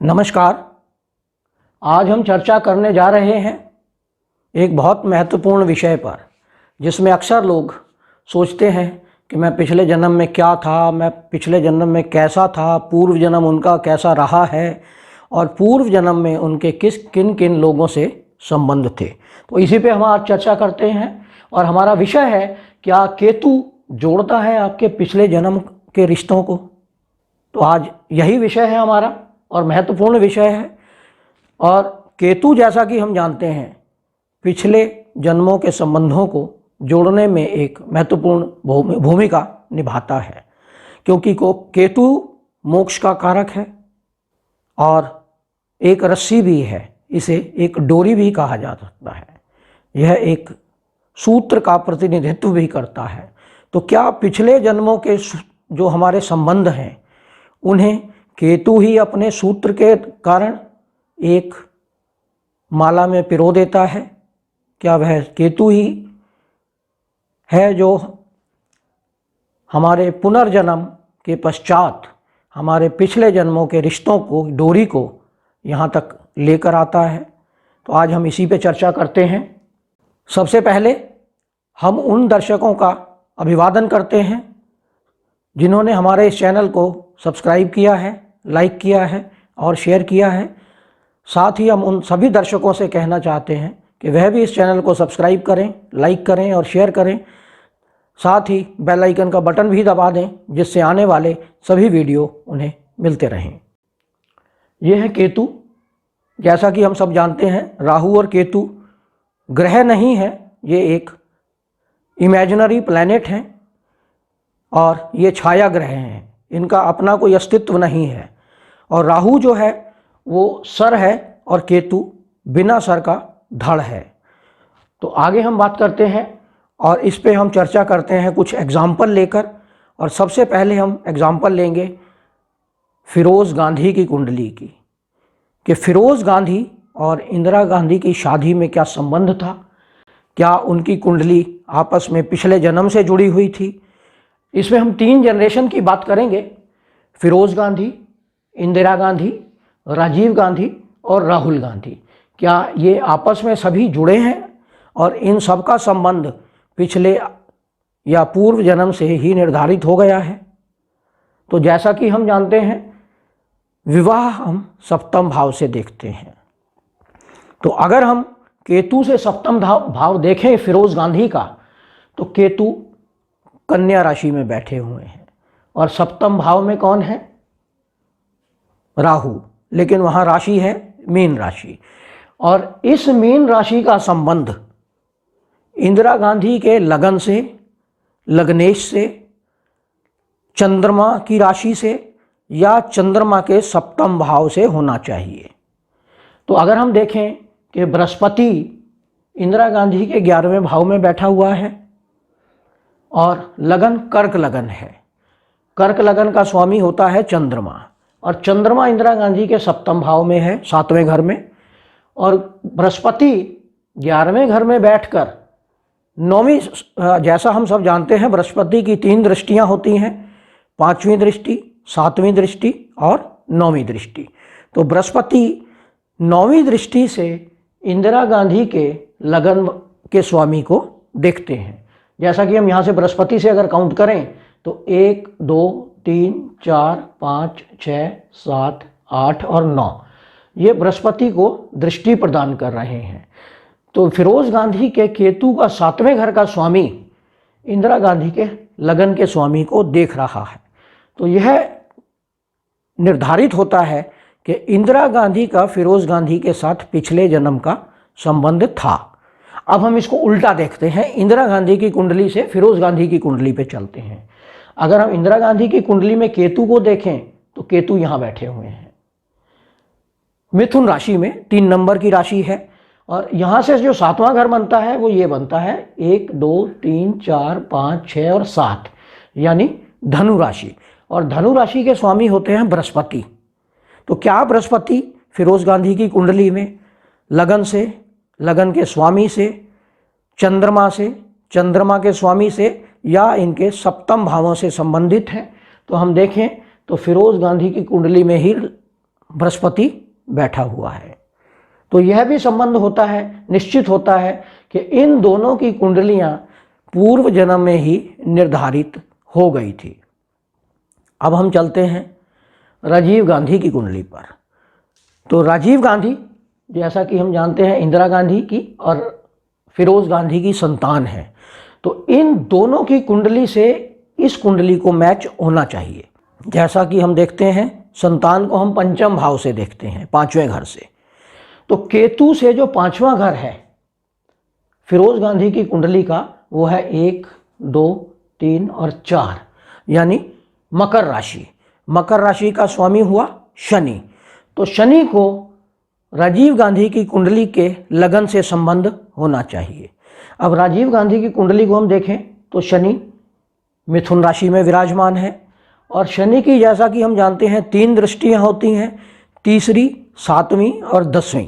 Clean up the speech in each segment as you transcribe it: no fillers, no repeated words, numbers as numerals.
नमस्कार। आज हम चर्चा करने जा रहे हैं एक बहुत महत्वपूर्ण विषय पर, जिसमें अक्सर लोग सोचते हैं कि मैं पिछले जन्म में क्या था, मैं पिछले जन्म में कैसा था, पूर्व जन्म उनका कैसा रहा है और पूर्व जन्म में उनके किन किन लोगों से संबंध थे। तो इसी पे हम आज चर्चा करते हैं और हमारा विषय है, क्या केतु जोड़ता है आपके पिछले जन्म के रिश्तों को। तो आज यही विषय है हमारा और महत्वपूर्ण विषय है। और केतु, जैसा कि हम जानते हैं, पिछले जन्मों के संबंधों को जोड़ने में एक महत्वपूर्ण भूमिका निभाता है, क्योंकि केतु मोक्ष का कारक है और एक रस्सी भी है, इसे एक डोरी भी कहा जा सकता है। यह एक सूत्र का प्रतिनिधित्व भी करता है। तो क्या पिछले जन्मों के जो हमारे संबंध हैं, उन्हें केतु ही अपने सूत्र के कारण एक माला में पिरो देता है? क्या वह केतु ही है जो हमारे पुनर्जन्म के पश्चात हमारे पिछले जन्मों के रिश्तों को, डोरी को यहाँ तक लेकर आता है? तो आज हम इसी पे चर्चा करते हैं। सबसे पहले हम उन दर्शकों का अभिवादन करते हैं जिन्होंने हमारे इस चैनल को सब्सक्राइब किया है, लाइक किया है और शेयर किया है। साथ ही हम उन सभी दर्शकों से कहना चाहते हैं कि वह भी इस चैनल को सब्सक्राइब करें, लाइक करें और शेयर करें। साथ ही बेल आइकन का बटन भी दबा दें, जिससे आने वाले सभी वीडियो उन्हें मिलते रहें। यह है केतु। जैसा कि हम सब जानते हैं, राहु और केतु ग्रह नहीं है, ये एक इमेजिनरी प्लैनेट हैं और ये छाया ग्रह हैं। इनका अपना कोई अस्तित्व नहीं है। और राहु जो है वो सर है और केतु बिना सर का धड़ है। तो आगे हम बात करते हैं और इस पे हम चर्चा करते हैं कुछ एग्जाम्पल लेकर। और सबसे पहले हम एग्जाम्पल लेंगे फिरोज़ गांधी की कुंडली की, कि फिरोज़ गांधी और इंदिरा गांधी की शादी में क्या संबंध था, क्या उनकी कुंडली आपस में पिछले जन्म से जुड़ी हुई थी। इसमें हम 3 जनरेशन की बात करेंगे, फिरोज़ गांधी, इंदिरा गांधी, राजीव गांधी और राहुल गांधी। क्या ये आपस में सभी जुड़े हैं और इन सब का संबंध पिछले या पूर्व जन्म से ही निर्धारित हो गया है? तो जैसा कि हम जानते हैं, विवाह हम सप्तम भाव से देखते हैं। तो अगर हम केतु से सप्तम भाव देखें फिरोज़ गांधी का, तो केतु कन्या राशि में बैठे हुए हैं और सप्तम भाव में कौन है? राहु। लेकिन वहाँ राशि है मीन राशि। और इस मीन राशि का संबंध इंदिरा गांधी के लगन से, लग्नेश से, चंद्रमा की राशि से या चंद्रमा के सप्तम भाव से होना चाहिए। तो अगर हम देखें कि बृहस्पति इंदिरा गांधी के 11वें भाव में बैठा हुआ है और लगन कर्क लगन है। कर्क लगन का स्वामी होता है चंद्रमा और चंद्रमा इंदिरा गांधी के सप्तम भाव में है, 7वें घर में। और बृहस्पति 11वें घर में बैठकर 9वीं, जैसा हम सब जानते हैं, बृहस्पति की 3 दृष्टियां होती हैं, 5वीं दृष्टि, 7वीं दृष्टि और 9वीं दृष्टि। तो बृहस्पति 9वीं दृष्टि से इंदिरा गांधी के लगन के स्वामी को देखते हैं। जैसा कि हम यहाँ से बृहस्पति से अगर काउंट करें तो 1, 2, 3, 4, 5, 6, 7, 8 और 9, ये बृहस्पति को दृष्टि प्रदान कर रहे हैं। तो फिरोज़ गांधी के केतु का 7वें घर का स्वामी इंदिरा गांधी के लगन के स्वामी को देख रहा है। तो यह निर्धारित होता है कि इंदिरा गांधी का फिरोज़ गांधी के साथ पिछले जन्म का संबंध था। अब हम इसको उल्टा देखते हैं, इंदिरा गांधी की कुंडली से फिरोज़ गांधी की कुंडली पे चलते हैं। अगर हम इंदिरा गांधी की कुंडली में केतु को देखें तो केतु यहाँ बैठे हुए हैं मिथुन राशि में, 3 नंबर की राशि है। और यहाँ से जो 7वां घर बनता है वो ये बनता है 1, 2, 3, 4, 5, 6 और 7, यानी धनु राशि। और धनु राशि के स्वामी होते हैं बृहस्पति। तो क्या बृहस्पति फिरोज़ गांधी की कुंडली में लगन से, लगन के स्वामी से, चंद्रमा से, चंद्रमा के स्वामी से या इनके सप्तम भावों से संबंधित है? तो हम देखें तो फिरोज़ गांधी की कुंडली में ही बृहस्पति बैठा हुआ है। तो यह भी संबंध होता है, निश्चित होता है कि इन दोनों की कुंडलियां पूर्व जन्म में ही निर्धारित हो गई थी। अब हम चलते हैं राजीव गांधी की कुंडली पर। तो राजीव गांधी, जैसा कि हम जानते हैं, इंदिरा गांधी की और फिरोज गांधी की संतान है। तो इन दोनों की कुंडली से इस कुंडली को मैच होना चाहिए। जैसा कि हम देखते हैं, संतान को हम पंचम भाव से देखते हैं, पांचवें घर से। तो केतु से जो पांचवा घर है फिरोज गांधी की कुंडली का, वो है 1, 2, 3 और 4, यानी मकर राशि। मकर राशि का स्वामी हुआ शनि। तो शनि को राजीव गांधी की कुंडली के लगन से संबंध होना चाहिए। अब राजीव गांधी की कुंडली को हम देखें तो शनि मिथुन राशि में विराजमान है, और शनि की, जैसा कि हम जानते हैं, 3 दृष्टियां होती हैं, तीसरी, 7वीं और 10वीं।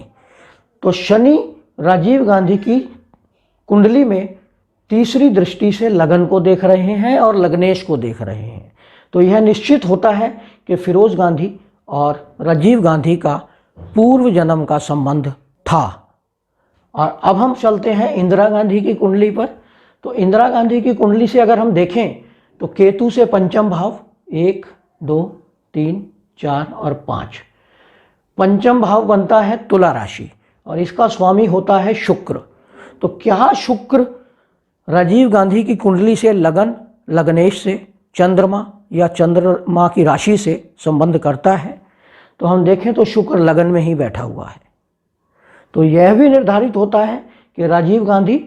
तो शनि राजीव गांधी की कुंडली में तीसरी दृष्टि से लगन को देख रहे हैं और लग्नेश को देख रहे हैं। तो यह निश्चित होता है कि फिरोज गांधी और राजीव गांधी का पूर्व जन्म का संबंध था। और अब हम चलते हैं इंदिरा गांधी की कुंडली पर। तो इंदिरा गांधी की कुंडली से अगर हम देखें तो केतु से पंचम भाव 1, 2, 3, 4 और 5। पंचम भाव बनता है तुला राशि और इसका स्वामी होता है शुक्र। तो क्या शुक्र राजीव गांधी की कुंडली से लगन, लग्नेश से, चंद्रमा या चंद्रमा की राशि से संबंध करता है? तो हम देखें तो शुक्र लगन में ही बैठा हुआ है। तो यह भी निर्धारित होता है कि राजीव गांधी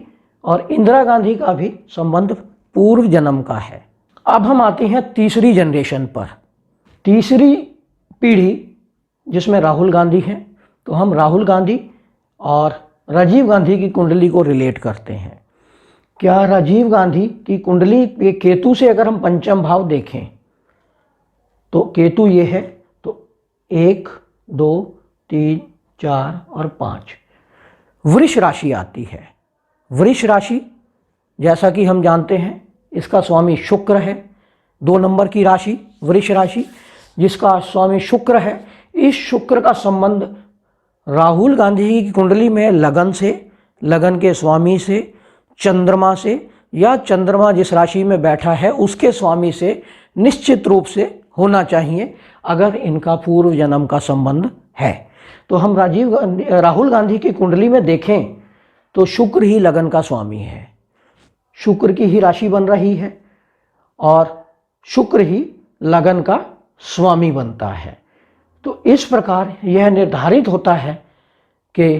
और इंदिरा गांधी का भी संबंध पूर्व जन्म का है। अब हम आते हैं तीसरी जनरेशन पर, तीसरी पीढ़ी जिसमें राहुल गांधी हैं। तो हम राहुल गांधी और राजीव गांधी की कुंडली को रिलेट करते हैं। क्या राजीव गांधी की कुंडली के केतु से अगर हम पंचम भाव देखें तो केतु ये है, तो 1, 2, 3, 4 और 5 वृष राशि आती है। वृष राशि, जैसा कि हम जानते हैं, इसका स्वामी शुक्र है। 2 नंबर की राशि वृष राशि, जिसका स्वामी शुक्र है। इस शुक्र का संबंध राहुल गांधी की कुंडली में लगन से, लगन के स्वामी से, चंद्रमा से, या चंद्रमा जिस राशि में बैठा है उसके स्वामी से निश्चित रूप से होना चाहिए अगर इनका पूर्व जन्म का संबंध है। तो हम राहुल गांधी की कुंडली में देखें तो शुक्र ही लगन का स्वामी है, शुक्र की ही राशि बन रही है और शुक्र ही लगन का स्वामी बनता है। तो इस प्रकार यह निर्धारित होता है कि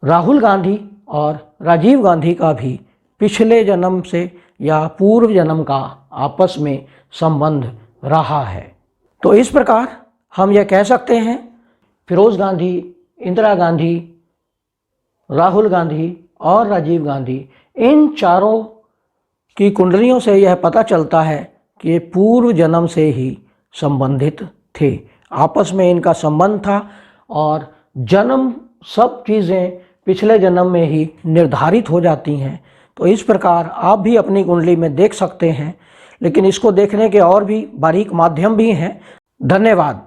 राहुल गांधी और राजीव गांधी का भी पिछले जन्म से या पूर्व जन्म का आपस में संबंध रहा है। तो इस प्रकार हम यह कह सकते हैं फिरोज गांधी, इंदिरा गांधी, राहुल गांधी और राजीव गांधी, इन चारों की कुंडलियों से यह पता चलता है कि पूर्व जन्म से ही संबंधित थे, आपस में इनका संबंध था और जन्म, सब चीज़ें पिछले जन्म में ही निर्धारित हो जाती हैं। तो इस प्रकार आप भी अपनी कुंडली में देख सकते हैं, लेकिन इसको देखने के और भी बारीक माध्यम भी हैं। धन्यवाद।